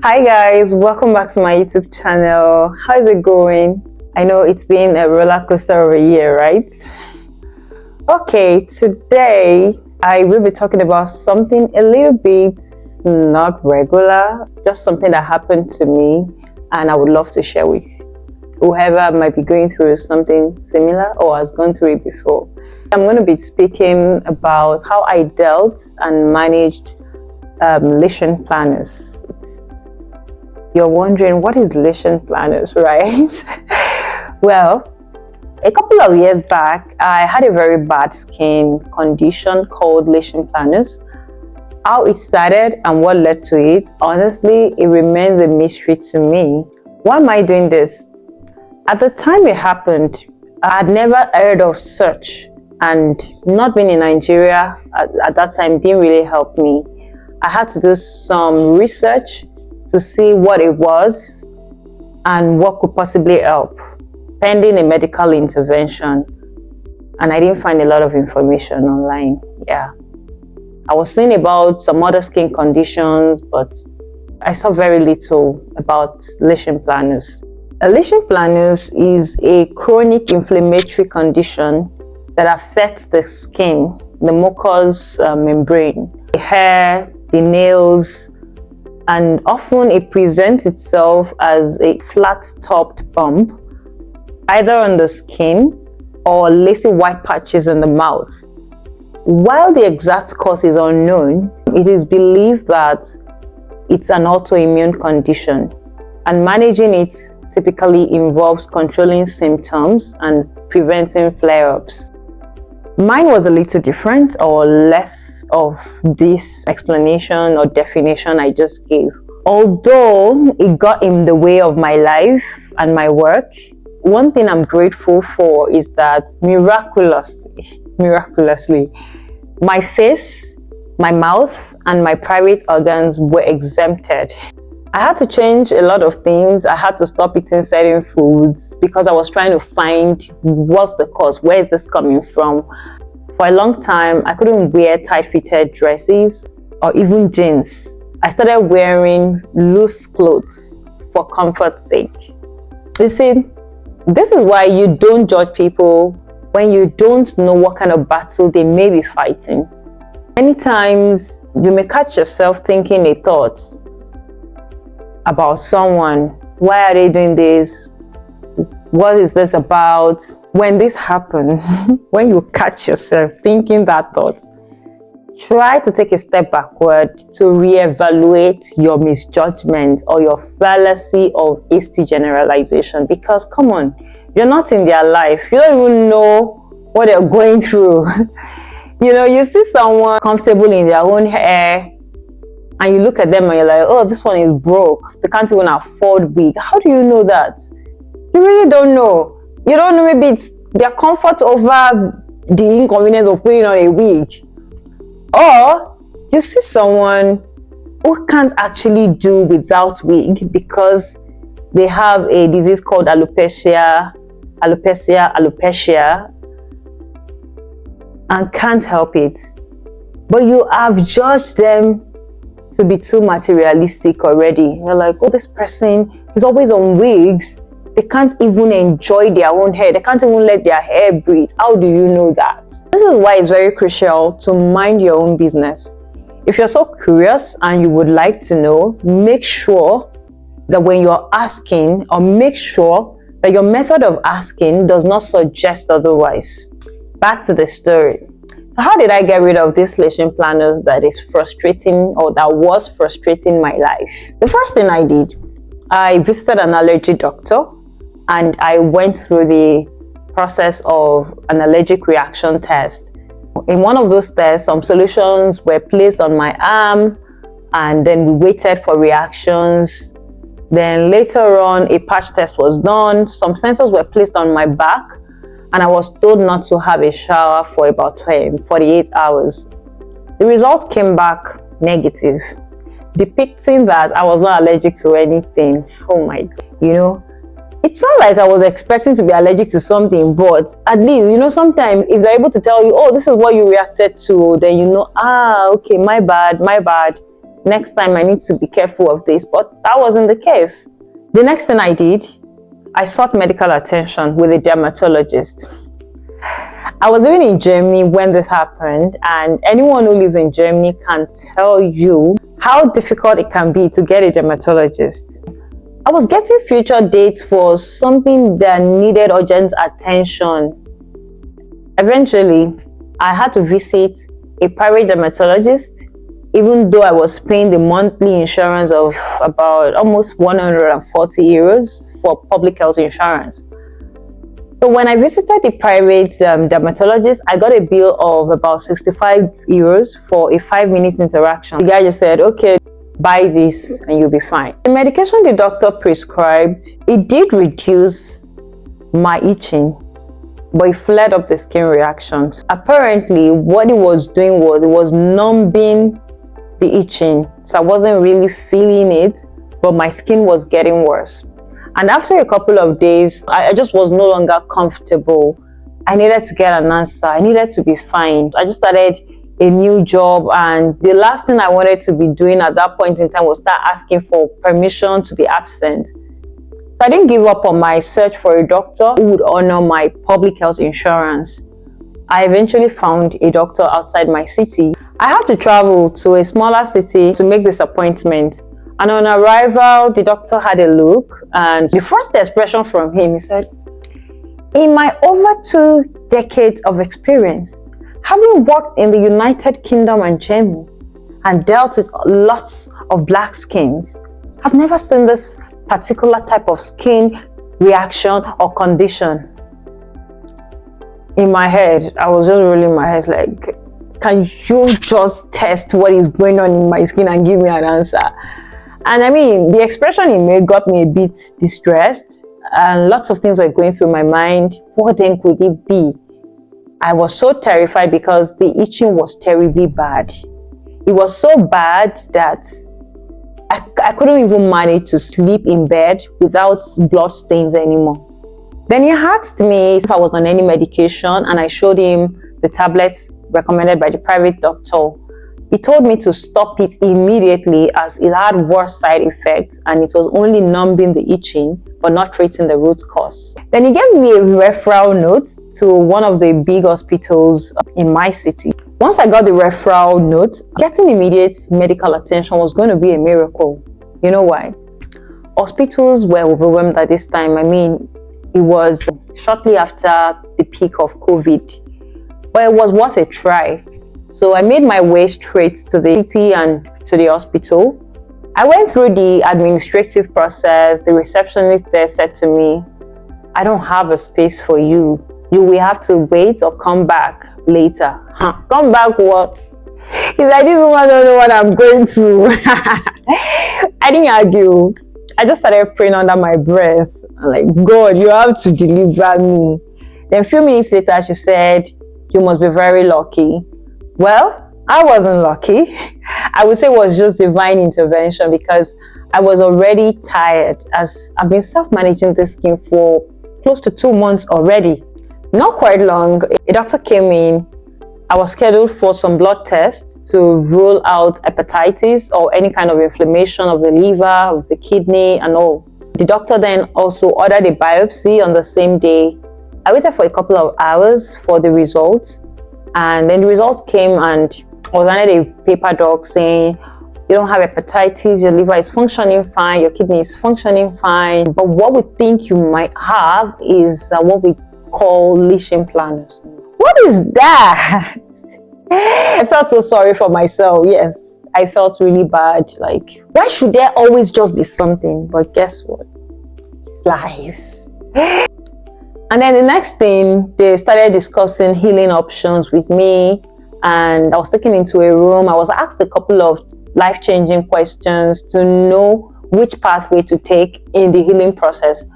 Hi guys, welcome back to my YouTube channel. How's it going? I know it's been a roller coaster of a year, right? Okay, today I will be talking about something a little bit not regular, just something that happened to me and I would love to share with whoever might be going through something similar or has gone through it before. I'm going to be speaking about how I dealt and managed LICHEN Planus. You're wondering, what is LICHEN Planus, right? Well, a couple of years back, I had a very bad skin condition called LICHEN Planus. How it started and what led to it, honestly, it remains a mystery to me. Why am I doing this? At the time it happened, I had never heard of such, and not being in Nigeria at that time didn't really help me. I had to do some research to see what it was and what could possibly help, pending a medical intervention. And I didn't find a lot of information online. Yeah, I was seeing about some other skin conditions, but I saw very little about LICHEN Planus. LICHEN Planus is a chronic inflammatory condition that affects the skin, the mucous membrane, the hair, the nails, and often it presents itself as a flat-topped bump, either on the skin or lacy white patches in the mouth. While the exact cause is unknown, it is believed that it's an autoimmune condition, and managing it typically involves controlling symptoms and preventing flare-ups. Mine was a little different, or less of this explanation or definition I just gave. Although it got in the way of my life and my work, one thing I'm grateful for is that miraculously, my face, my mouth, and my private organs were exempted. I had to change a lot of things. I had to stop eating certain foods because I was trying to find what's the cause, where is this coming from. For a long time, I couldn't wear tight-fitted dresses or even jeans. I started wearing loose clothes for comfort's sake. You see, this is why you don't judge people when you don't know what kind of battle they may be fighting. Many times, you may catch yourself thinking a thought about someone. Why are they doing this? What is this about? When this happens, when you catch yourself thinking that thought, try to take a step backward to reevaluate your misjudgment or your fallacy of hasty generalization. Because come on, you're not in their life. You don't even know what they're going through. You see someone comfortable in their own hair, and you look at them and you're like, oh, this one is broke. They can't even afford wig. How do you know that? You really don't know. You don't know, maybe it's their comfort over the inconvenience of putting on a wig. Or you see someone who can't actually do without wig because they have a disease called alopecia, and can't help it. But you have judged them to be too materialistic already. You're like, oh, this person is always on wigs. They can't even enjoy their own hair. They can't even let their hair breathe. How do you know that? This is why it's very crucial to mind your own business. If you're so curious and you would like to know, make sure that when you're asking, or make sure that your method of asking does not suggest otherwise. Back to the story. So how did I get rid of this LICHEN Planus that is frustrating, or that was frustrating my life? The first thing I did, I visited an allergy doctor and I went through the process of an allergic reaction test. In one of those tests, some solutions were placed on my arm, and then we waited for reactions. Then later on, a patch test was done. Some sensors were placed on my back, and I was told not to have a shower for about 48 hours. The results came back negative, depicting that I was not allergic to anything. Oh my God. It's not like I was expecting to be allergic to something, but at least, sometimes if they're able to tell you, oh, this is what you reacted to, then okay, my bad. next time I need to be careful of this, but that wasn't the case. The next thing I did, I sought medical attention with a dermatologist. I was living in Germany when this happened, and anyone who lives in Germany can tell you how difficult it can be to get a dermatologist. I was getting future dates for something that needed urgent attention. Eventually, I had to visit a private dermatologist, even though I was paying the monthly insurance of about almost 140 euros for public health insurance. So when I visited the private dermatologist, I got a bill of about 65 euros for a 5-minute interaction. The guy just said, okay, buy this and you'll be fine. The medication the doctor prescribed, it did reduce my itching, but it flared up the skin reactions. Apparently, what it was doing was it was numbing the itching. So I wasn't really feeling it, but my skin was getting worse. And after a couple of days, I just was no longer comfortable. I needed to get an answer. I needed to be fine. I just started a new job, and the last thing I wanted to be doing at that point in time was start asking for permission to be absent. So I didn't give up on my search for a doctor who would honor my public health insurance. I eventually found a doctor outside my city. I had to travel to a smaller city to make this appointment. And on arrival, the doctor had a look, and the first expression from him, he said, "In my over 2 decades of experience, having worked in the United Kingdom and Germany and dealt with lots of black skins, I've never seen this particular type of skin reaction or condition." In my head, I was just rolling my head like, can you just test what is going on in my skin and give me an answer? And I mean, the expression he made got me a bit distressed, and lots of things were going through my mind. What then could it be? I was so terrified because the itching was terribly bad. It was so bad that I couldn't even manage to sleep in bed without blood stains anymore. Then he asked me if I was on any medication, and I showed him the tablets recommended by the private doctor. He told me to stop it immediately as it had worse side effects and it was only numbing the itching but not treating the root cause. Then he gave me a referral note to one of the big hospitals in my city. Once I got the referral note, getting immediate medical attention was going to be a miracle. You know why? Hospitals were overwhelmed at this time. I mean, it was shortly after the peak of COVID, but it was worth a try. So I made my way straight to the city and to the hospital. I went through the administrative process. The receptionist there said to me, "I don't have a space for you. You will have to wait or come back later." Come back what? He's like, "This woman don't know what I'm going through." I didn't argue. I just started praying under my breath. I'm like, "God, you have to deliver me." Then a few minutes later, she said, "You must be very lucky." Well, I wasn't lucky. I would say it was just divine intervention because I was already tired, as I've been self-managing this skin for close to 2 months already. Not quite long, a doctor came in. I was scheduled for some blood tests to rule out hepatitis or any kind of inflammation of the liver, of the kidney and all. The doctor then also ordered a biopsy on the same day. I waited for a couple of hours for the results. And then the results came and I was handed a paper doc saying, "You don't have hepatitis, your liver is functioning fine, your kidney is functioning fine. But what we think you might have is what we call LICHEN PLANUS." What is that? I felt so sorry for myself. Yes, I felt really bad. Like, why should there always just be something? But guess what? It's life. And then the next thing, they started discussing healing options with me, and I was taken into a room. I was asked a couple of life-changing questions to know which pathway to take in the healing process.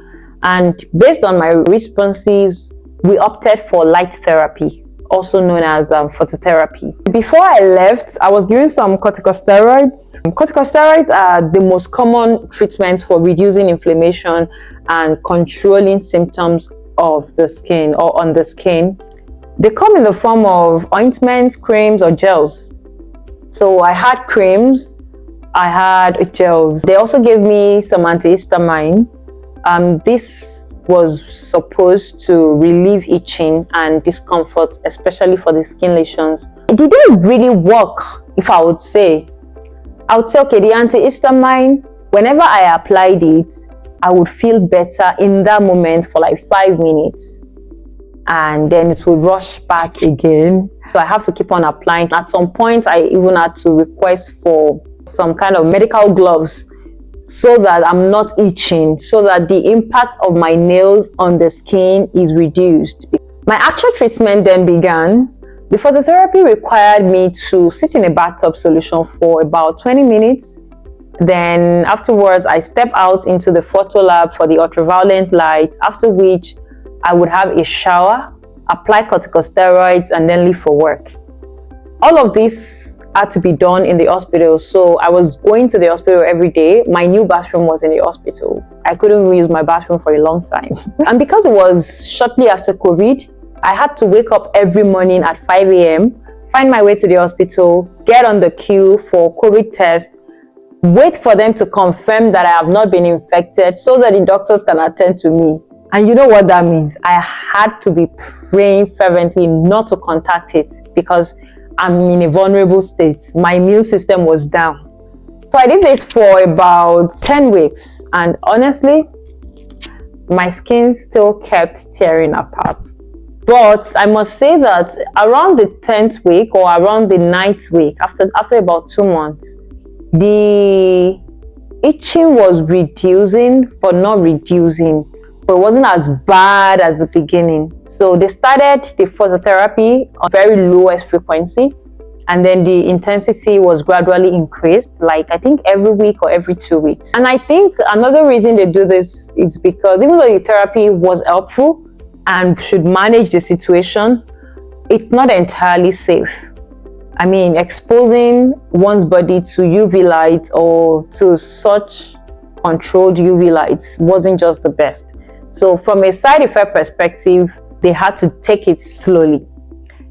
And based on my responses, we opted for light therapy, also known as phototherapy. Before I left, I was given some corticosteroids. Corticosteroids are the most common treatments for reducing inflammation and controlling symptoms of the skin or on the skin. They come in the form of ointments, creams or gels. So I had creams I had gels. They also gave me some antihistamine. This was supposed to relieve itching and discomfort, especially for the skin lesions. It didn't really work, if I would say. Okay, the antihistamine, whenever I applied it, I would feel better in that moment for like 5 minutes. And then it would rush back again. So I have to keep on applying. At some point, I even had to request for some kind of medical gloves so that I'm not itching, so that the impact of my nails on the skin is reduced. My actual treatment then began. The phototherapy required me to sit in a bathtub solution for about 20 minutes. Then afterwards, I step out into the photo lab for the ultraviolet light, after which I would have a shower, apply corticosteroids, and then leave for work. All of this had to be done in the hospital, so I was going to the hospital every day. My new bathroom was in the hospital. I couldn't use my bathroom for a long time. And because it was shortly after COVID, I had to wake up every morning at 5 a.m., find my way to the hospital, get on the queue for COVID test, wait for them to confirm that I have not been infected so that the doctors can attend to me. And you know what that means? I had to be praying fervently not to contact it because I'm in a vulnerable state. My immune system was down. So I did this for about 10 weeks. And honestly, my skin still kept tearing apart. But I must say that around the 10th week or around the 9th week, after about 2 months, the itching was reducing, but not reducing. But it wasn't as bad as the beginning. So they started the phototherapy on very lowest frequency, and then the intensity was gradually increased, like I think every week or every 2 weeks. And I think another reason they do this is because even though the therapy was helpful and should manage the situation, it's not entirely safe. I mean, exposing one's body to UV light or to such controlled UV lights wasn't just the best. So from a side effect perspective, they had to take it slowly.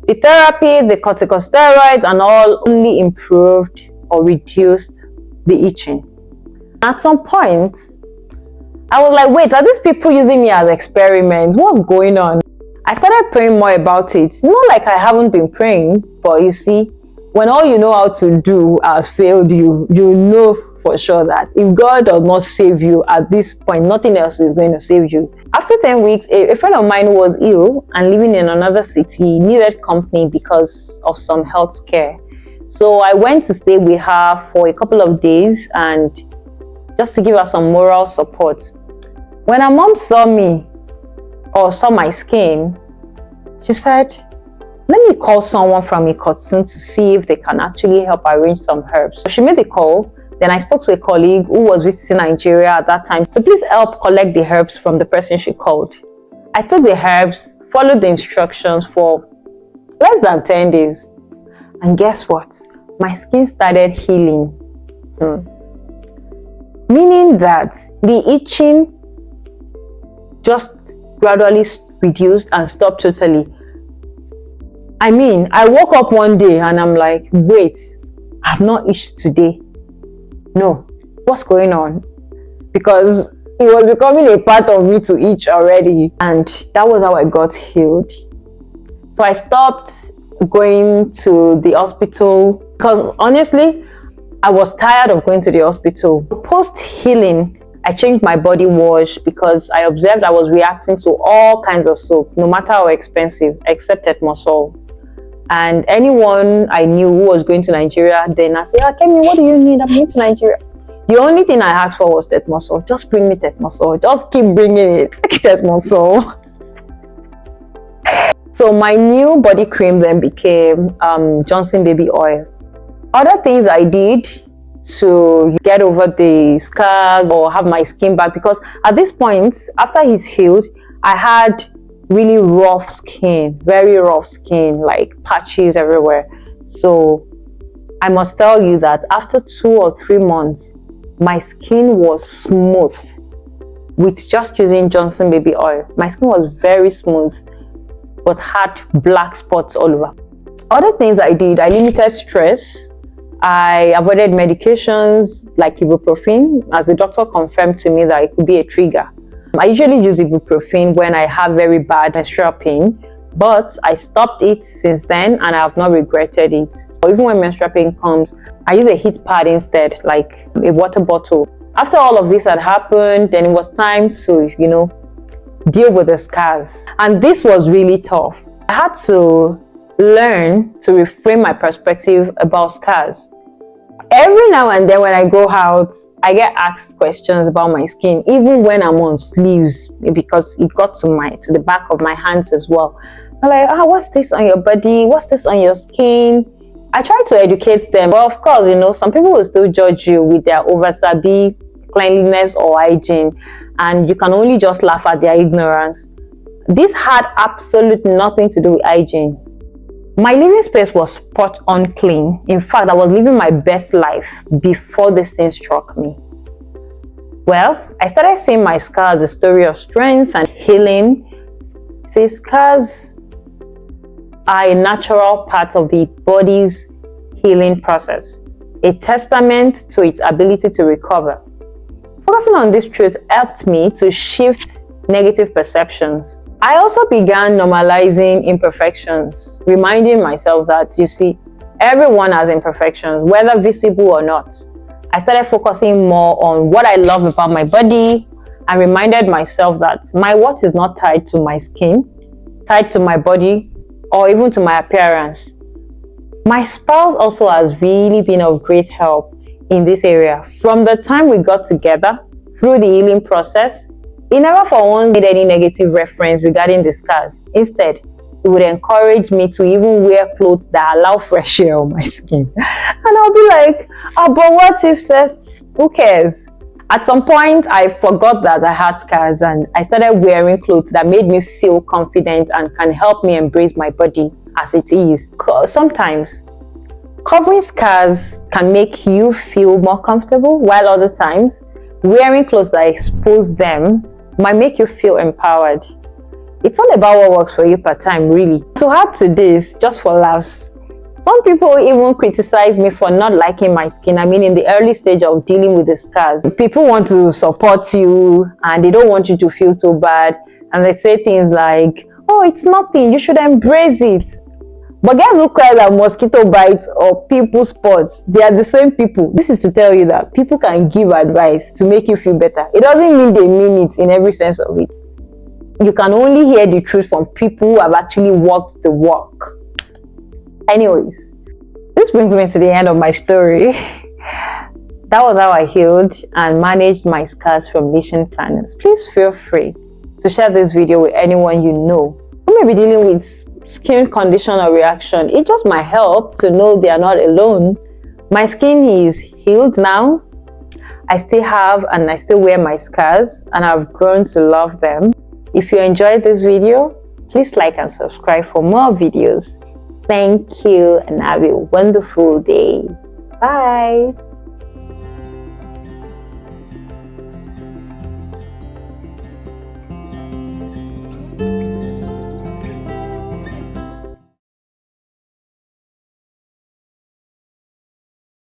The therapy, the corticosteroids and all only improved or reduced the itching. At some point, I was like, wait, are these people using me as experiments? What's going on? I started praying more about it. Not like I haven't been praying, but you see, when all you know how to do has failed you, you know for sure that if God does not save you at this point, nothing else is going to save you. After 10 weeks, a friend of mine was ill and living in another city, needed company because of some health scare. So I went to stay with her for a couple of days and just to give her some moral support. When her mom saw me or saw my skin, she said, let me call someone from Ikotsun to see if they can actually help arrange some herbs. So she made the call. Then I spoke to a colleague who was visiting Nigeria at that time to please help collect the herbs from the person she called. I took the herbs, followed the instructions for less than 10 days. And guess what? My skin started healing. Meaning that the itching just gradually reduced and stopped totally. I mean, I woke up one day and I'm like, wait, I've not itched today. No, what's going on? Because it was becoming a part of me to itch already. And that was how I got healed. So I stopped going to the hospital because honestly, I was tired of going to the hospital. Post-healing, I changed my body wash because I observed I was reacting to all kinds of soap, no matter how expensive, except Tetmosol. And anyone I knew who was going to Nigeria, then I said, Kemi, what do you need? I'm going to Nigeria. The only thing I asked for was Tetmosol. Just bring me Tetmosol. Just keep bringing it. Tetmosol. So my new body cream then became Johnson baby oil. Other things I did to get over the scars or have my skin back, because at this point, after he's healed, I had really rough skin, very rough skin, like patches everywhere. So I must tell you that after 2 or 3 months, my skin was smooth with just using Johnson baby oil. My skin was very smooth, but had black spots all over. Other things I did, I limited stress. I avoided medications like ibuprofen, as the doctor confirmed to me that it could be a trigger. I usually use ibuprofen when I have very bad menstrual pain, but I stopped it since then and I have not regretted it. Even when menstrual pain comes, I use a heat pad instead, like a water bottle. After all of this had happened, then it was time to, deal with the scars. And this was really tough. I had to learn to reframe my perspective about scars. Every now and then when I go out, I get asked questions about my skin, even when I'm on sleeves, because it got to the back of my hands as well. I'm like, what's this on your body? What's this on your skin? I try to educate them, but of course, some people will still judge you with their over-sabi cleanliness or hygiene, and you can only just laugh at their ignorance. This had absolutely nothing to do with hygiene. My living space was spot on clean. In fact, I was living my best life before this thing struck me. Well, I started seeing my scars as a story of strength and healing. See, scars are a natural part of the body's healing process, a testament to its ability to recover. Focusing on this truth helped me to shift negative perceptions. I also began normalizing imperfections, reminding myself that, everyone has imperfections, whether visible or not. I started focusing more on what I love about my body and reminded myself that my worth is not tied to my skin, tied to my body, or even to my appearance. My spouse also has really been of great help in this area. From the time we got together through the healing process, he never for once made any negative reference regarding the scars. Instead, he would encourage me to even wear clothes that allow fresh air on my skin. And I'll be like, but what if, who cares? At some point, I forgot that I had scars and I started wearing clothes that made me feel confident and can help me embrace my body as it is. Sometimes, covering scars can make you feel more comfortable, while other times, wearing clothes that expose them might make you feel empowered. It's all about what works for you per time, really. To add to this, just for laughs, some people even criticize me for not liking my skin. In the early stage of dealing with the scars, people want to support you and they don't want you to feel so bad. And they say things like, it's nothing, you should embrace it. But guess who cries at mosquito bites or pimple spots? They are the same people. This is to tell you that people can give advice to make you feel better. It doesn't mean they mean it in every sense of it. You can only hear the truth from people who have actually walked the walk. Anyways, this brings me to the end of my story. That was how I healed and managed my scars from LICHEN PLANUS. Please feel free to share this video with anyone you know who may be dealing with skin condition or reaction. It just might help to know they are not alone. My skin is healed now. I still have and I still wear my scars and I've grown to love them. If you enjoyed this video, please like and subscribe for more videos. Thank you and have a wonderful day. Bye.